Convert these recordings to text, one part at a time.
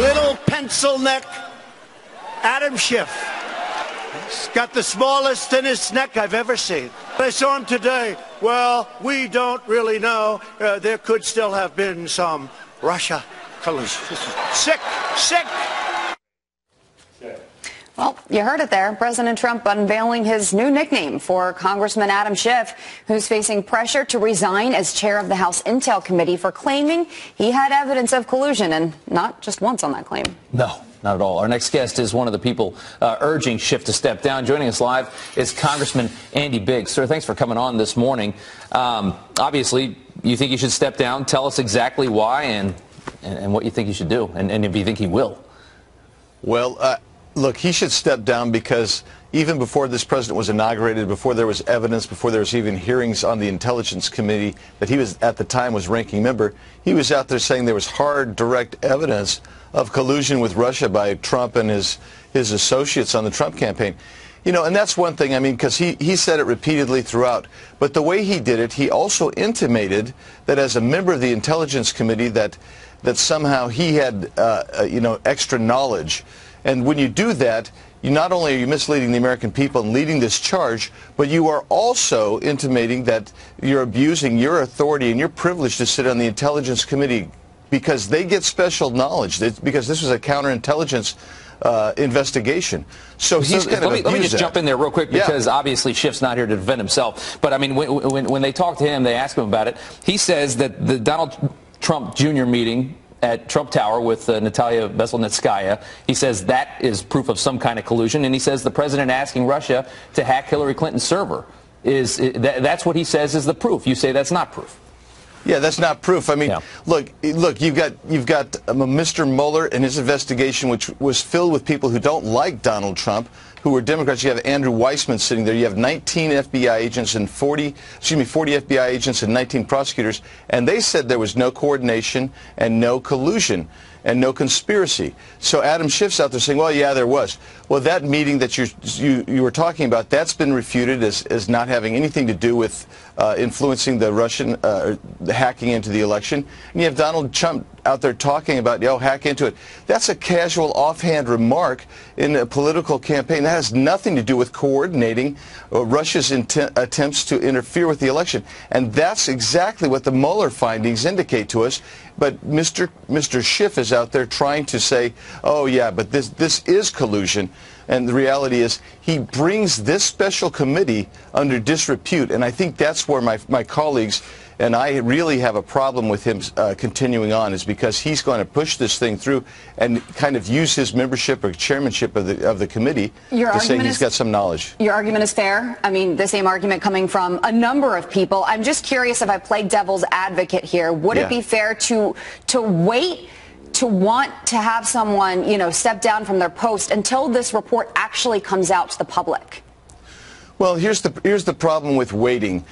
little pencil neck Adam Schiff. He's got the smallest, thinnest neck I've ever seen. I saw him today. Well, we don't really know. There could still have been some Russia collusion. Sick, sick. Well, you heard it there. President Trump unveiling his new nickname for Congressman Adam Schiff, who's facing pressure to resign as chair of the House Intel Committee for claiming he had evidence of collusion, and not just once on that claim. No, not at all. Our next guest is one of the people urging Schiff to step down. Joining us live is Congressman Andy Biggs. Sir, thanks for coming on this morning. Obviously, you think he should step down. Tell us exactly why and what you think he should do, and if you think he will. Well, look, he should step down because even before this president was inaugurated, before there was evidence, before there was even hearings on the Intelligence Committee that he was at the time was ranking member, he was out there saying there was hard, direct evidence of collusion with Russia by Trump and his associates on the Trump campaign. You know, and that's one thing, I mean, because he said it repeatedly throughout. But the way he did it, he also intimated that as a member of the Intelligence Committee that somehow he had, extra knowledge. And when you do that, you not only are you misleading the American people and leading this charge, but you are also intimating that you're abusing your authority and your privilege to sit on the Intelligence Committee because they get special knowledge, because this was a counterintelligence investigation. So he's kind of let me just jump in there real quick because obviously Schiff's not here to defend himself. But I mean, when they talk to him, they ask him about it. He says that the Donald Trump Jr. meeting at Trump Tower with Natalia Veselnitskaya, he says that is proof of some kind of collusion, and he says the president asking Russia to hack Hillary Clinton's server that's what he says is the proof. You say that's not proof. Yeah, that's not proof. I mean, look, you've got Mr. Mueller and his investigation, which was filled with people who don't like Donald Trump, who were Democrats. You have Andrew Weissman sitting there. You have 19 FBI agents and 40 FBI agents and 19 prosecutors, and they said there was no coordination and no collusion and no conspiracy. So Adam Schiff's out there saying, well, yeah, there was. Well, that meeting that you were talking about, that's been refuted as not having anything to do with influencing the Russian the hacking into the election. And you have Donald Trump out there talking about, hack into it. That's a casual, offhand remark in a political campaign. That has nothing to do with coordinating Russia's attempts to interfere with the election. And that's exactly what the Mueller findings indicate to us. But Mr. Schiff is out there trying to say, oh, yeah, but this is collusion. And the reality is he brings this special committee under disrepute. And I think that's where my colleagues and I really have a problem with him continuing on, is because he's going to push this thing through and kind of use his membership or chairmanship of the committee to say he's got some knowledge. Your argument is fair. I mean, the same argument coming from a number of people. I'm just curious, if I play devil's advocate here, would it be fair to wait to want to have someone, step down from their post until this report actually comes out to the public? Well, here's the problem with waiting.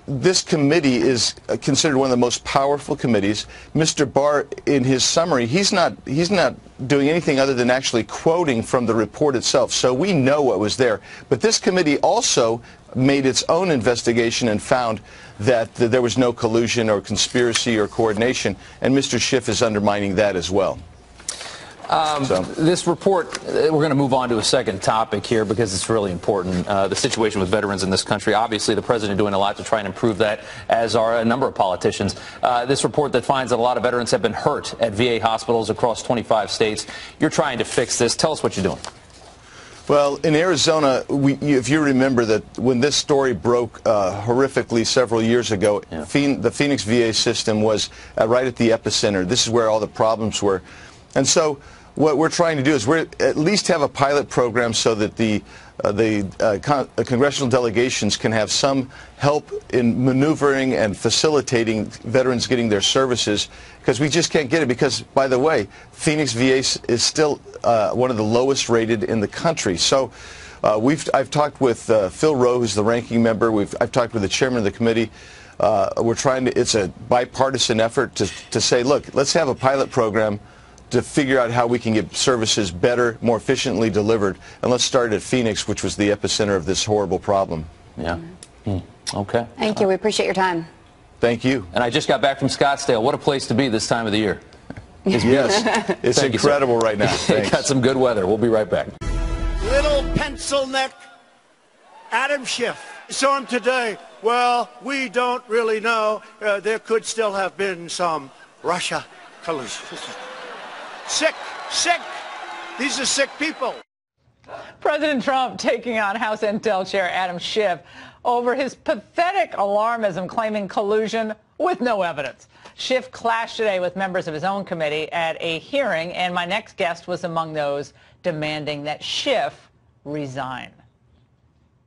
This committee is considered one of the most powerful committees. Mr. BARR, in his summary, he's not doing anything other than actually quoting from the report itself. So we know what was there. But this committee also made its own investigation and found that there was no collusion or conspiracy or coordination, and Mr. Schiff is undermining that as well. This report, we're going to move on to a second topic here because it's really important. The situation with veterans in this country. Obviously, the president doing a lot to try and improve that, as are a number of politicians. This report that finds that a lot of veterans have been hurt at VA hospitals across 25 states. You're trying to fix this. Tell us what you're doing. Well, in Arizona, if you remember that when this story broke horrifically several years ago, the Phoenix VA system was right at the epicenter. This is where all the problems were. And so what we're trying to do is at least have a pilot program so that the congressional delegations can have some help in maneuvering and facilitating veterans getting their services, because we just can't get it. Because, by the way, Phoenix VA is still one of the lowest rated in the country. So I've talked with Phil Rowe, who's the ranking member. I've talked with the chairman of the committee. It's a bipartisan effort to say, look, let's have a pilot program to figure out how we can get services better, more efficiently delivered. And let's start at Phoenix, which was the epicenter of this horrible problem. Yeah. Okay. Thank you. We appreciate your time. Thank you. And I just got back from Scottsdale. What a place to be this time of the year. Yes, it's incredible right now. Got some good weather. We'll be right back. Little pencil neck Adam Schiff. Saw him today. Well, we don't really know. There could still have been some Russia collusion. Sick. These are sick people. President Trump taking on House Intel Chair Adam Schiff over his pathetic alarmism claiming collusion with no evidence. Schiff clashed today with members of his own committee at a hearing, and my next guest was among those demanding that Schiff resign.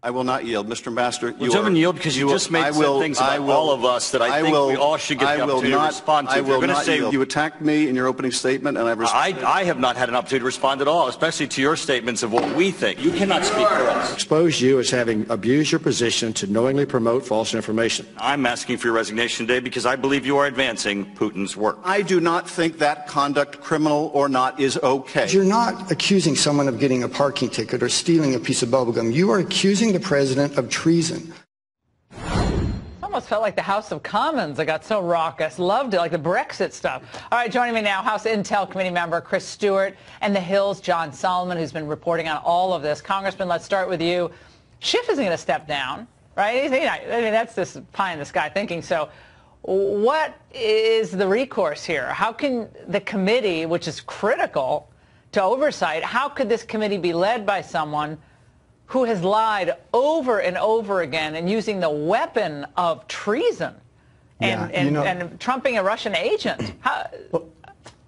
I will not yield. Mr. Ambassador, you gentlemen, yield because you just made some things about all of us that I think we all should get the opportunity to respond to. I will not yield. You attacked me in your opening statement, and I have not had an opportunity to respond at all, especially to your statements of what we think. You cannot speak for us. Expose you as having abused your position to knowingly promote false information. I'm asking for your resignation today because I believe you are advancing Putin's work. I do not think that conduct, criminal or not, is okay. You're not accusing someone of getting a parking ticket or stealing a piece of bubblegum. You are accusing the president of treason. Almost felt like the House of Commons. I got so raucous. Loved it, like the Brexit stuff. All right, joining me now, House Intel Committee member Chris Stewart, and the Hill's John Solomon, who's been reporting on all of this. Congressman, let's start with you. Schiff isn't going to step down, right? That's this pie in the sky thinking. So what is the recourse here? How can the committee, which is critical to oversight, how could this committee be led by someone who has lied over and over again and using the weapon of treason and trumping a Russian agent?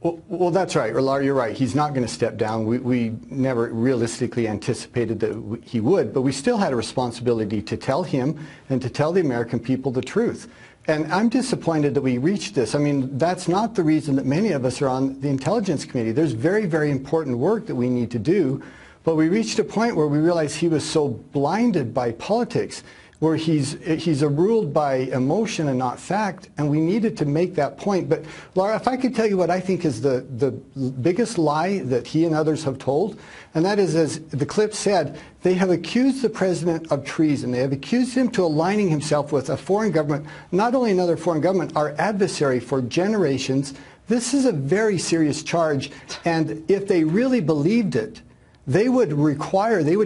Well, that's right. Larry, you're right. He's not going to step down. We never realistically anticipated that he would, but we still had a responsibility to tell him and to tell the American people the truth. And I'm disappointed that we reached this. I mean, that's not the reason that many of us are on the Intelligence Committee. There's very, very important work that we need to do. But we reached a point where we realized he was so blinded by politics, where he's ruled by emotion and not fact, and we needed to make that point. But Laura, if I could tell you what I think is the biggest lie that he and others have told, and that is, as the clip said, they have accused the president of treason. They have accused him to aligning himself with a foreign government, not only another foreign government, our adversary for generations. This is a very serious charge, and if they really believed it, they would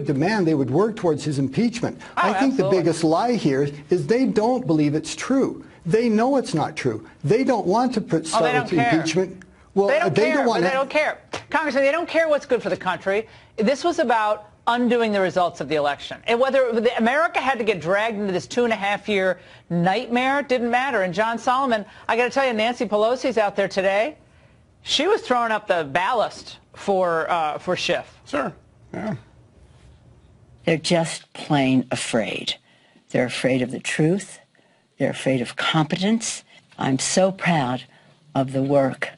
demand, they would work towards his impeachment. I think absolutely. The biggest lie here is they don't believe it's true. They know it's not true. They don't want to start with impeachment. Well, they don't care. Congressman, they don't care what's good for the country. This was about undoing the results of the election. And whether America had to get dragged into this 2.5-year nightmare, it didn't matter. And John Solomon, I got to tell you, Nancy Pelosi's out there today. She was throwing up the ballast for Schiff. Sure. Yeah. They're just plain afraid. They're afraid of the truth. They're afraid of competence. I'm so proud of the work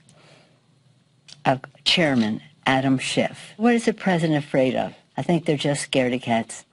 of Chairman Adam Schiff. What is the president afraid of? I think they're just scaredy cats.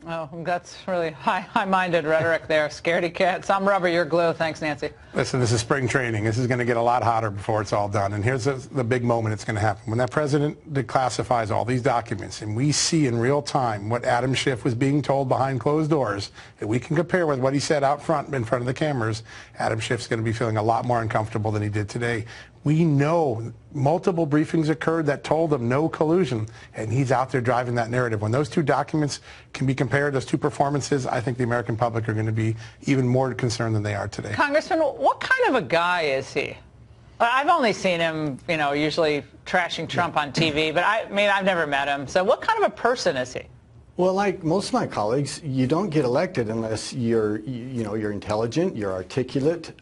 Oh, that's really high-minded rhetoric there. Scaredy cats. I'm rubber, you're glue. Thanks, Nancy. Listen, this is spring training. This is going to get a lot hotter before it's all done. And here's the big moment it's going to happen. When that president declassifies all these documents and we see in real time what Adam Schiff was being told behind closed doors, that we can compare with what he said out front in front of the cameras, Adam Schiff's going to be feeling a lot more uncomfortable than he did today. We know multiple briefings occurred that told him no collusion, and he's out there driving that narrative. When those two documents can be compared, those two performances, I think the American public are going to be even more concerned than they are today. Congressman, what kind of a guy is he? I've only seen him, usually trashing Trump on TV, but I've never met him. So what kind of a person is he? Well, like most of my colleagues, you don't get elected unless you're intelligent, you're articulate,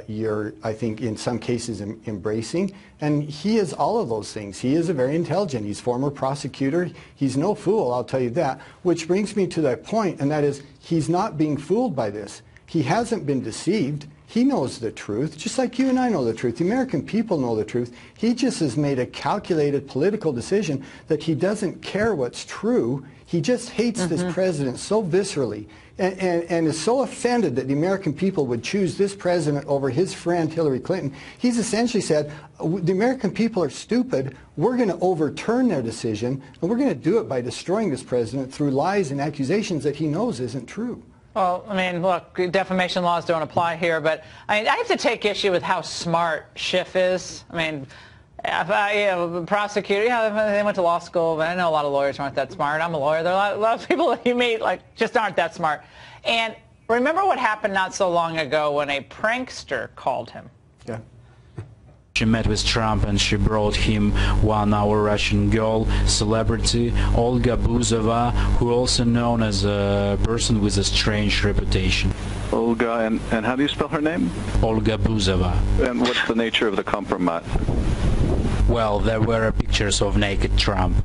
you're, I think, in some cases embracing. And he is all of those things. He is a very intelligent. He's former prosecutor. He's no fool, I'll tell you that. Which brings me to that point, and that is he's not being fooled by this. He hasn't been deceived. He knows the truth, just like you and I know the truth. The American people know the truth. He just has made a calculated political decision that he doesn't care what's true. He just hates this president so viscerally and is so offended that the American people would choose this president over his friend Hillary Clinton. He's essentially said, the American people are stupid. We're going to overturn their decision, and we're going to do it by destroying this president through lies and accusations that he knows isn't true. Well, I mean, look, defamation laws don't apply here, but I mean, I have to take issue with how smart Schiff is. I mean, prosecutor, they went to law school, but I know a lot of lawyers aren't that smart. I'm a lawyer. There are a lot of people that you meet just aren't that smart. And remember what happened not so long ago when a prankster called him? Yeah. She met with Trump and she brought him 1 hour Russian girl, celebrity Olga Buzova, who also known as a person with a strange reputation. Olga, and how do you spell her name? Olga Buzova. And what's the nature of the compromise? Well, there were pictures of naked Trump.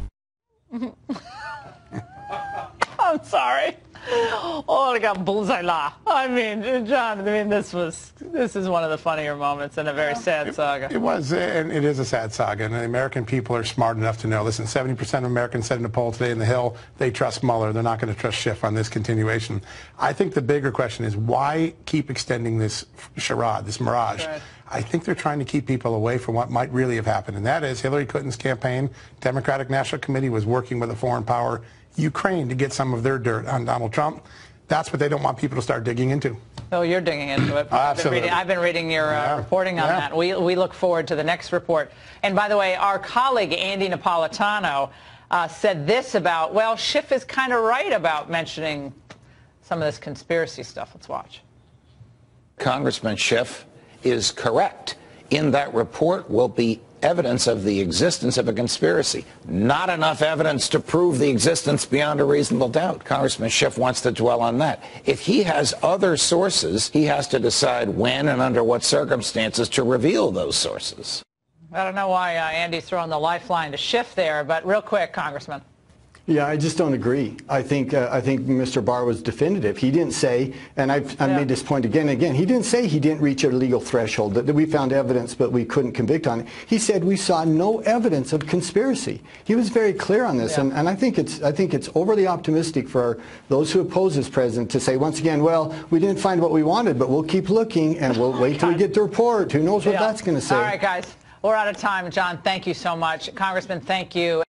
I'm sorry. Olga Buzova. I mean, John, this is one of the funnier moments in a very sad saga. It was, and it is a sad saga. And the American people are smart enough to know. Listen, 70% of Americans said in a poll today in the Hill they trust Mueller. They're not going to trust Schiff on this continuation. I think the bigger question is why keep extending this charade, this mirage? Right. I think they're trying to keep people away from what might really have happened, and that is Hillary Clinton's campaign, Democratic National Committee was working with a foreign power, Ukraine, to get some of their dirt on Donald Trump. That's what they don't want people to start digging into. Oh, you're digging into it. Absolutely. I've been reading your reporting on that. We look forward to the next report. And by the way, our colleague Andy Napolitano said this about, well, Schiff is kind of right about mentioning some of this conspiracy stuff. Let's watch. Congressman Schiff is correct. In that report will be evidence of the existence of a conspiracy. Not enough evidence to prove the existence beyond a reasonable doubt. Congressman Schiff wants to dwell on that. If he has other sources, he has to decide when and under what circumstances to reveal those sources. I don't know why Andy's throwing the lifeline to Schiff there, but real quick, Congressman. Yeah, I just don't agree. I think Mr. Barr was definitive. He didn't say, and I've made this point again and again, he didn't say he didn't reach a legal threshold, that we found evidence but we couldn't convict on it. He said we saw no evidence of conspiracy. He was very clear on this, and I think it's overly optimistic for those who oppose this president to say once again, well, we didn't find what we wanted, but we'll keep looking and we'll wait till we get the report. Who knows what that's going to say? All right, guys, we're out of time. John, thank you so much. Congressman, thank you.